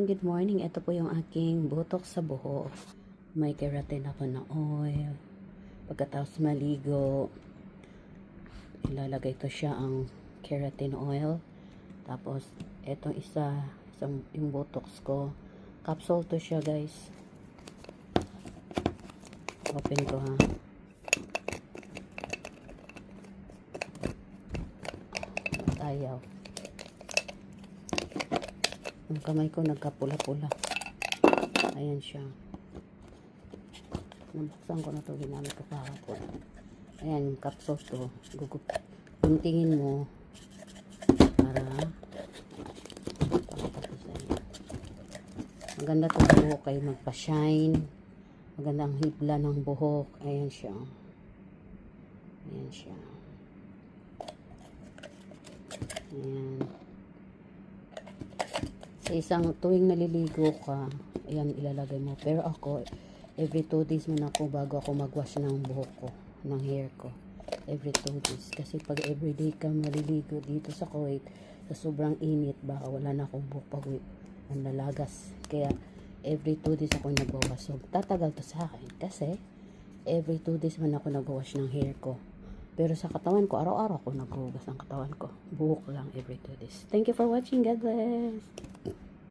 good morning. Ito po yung aking butok sa buhok. May keratin ako na oil. Pagkatapos maligo, ilalagay ko siya ang keratin oil. Tapos, etong isang yung botox ko. Capsule to siya, guys. Open ko, ha. Ayaw. Yung kamay ko nagkapula-pula. Ayan siya. Nabuksan ko na to, ginamit ko kahapon. Ayan, yung capsule to. Guntingin mo para maganda to buhok kayo magpa-shine. Maganda ang hibla ng buhok. Ayan siya. Ayan siya. Ayan. Sa isang tuwing naliligo ka, ayan ilalagay mo. Pero ako, every 2 days man ako bago ako magwash ng buhok ko, ng hair ko. Every 2 days. Kasi pag everyday ka maliligo dito sa Kuwait, sa sobrang init, baka wala na akong buhok pag ang lalagas. Kaya, every 2 days ako nagwawash. So, tatagal to sa akin. Kasi, every 2 days man ako nagwawash ng hair ko. Pero sa katawan ko, araw-araw ako naghugas ng katawan ko. Buhok lang every 2 days. Thank you for watching. God bless.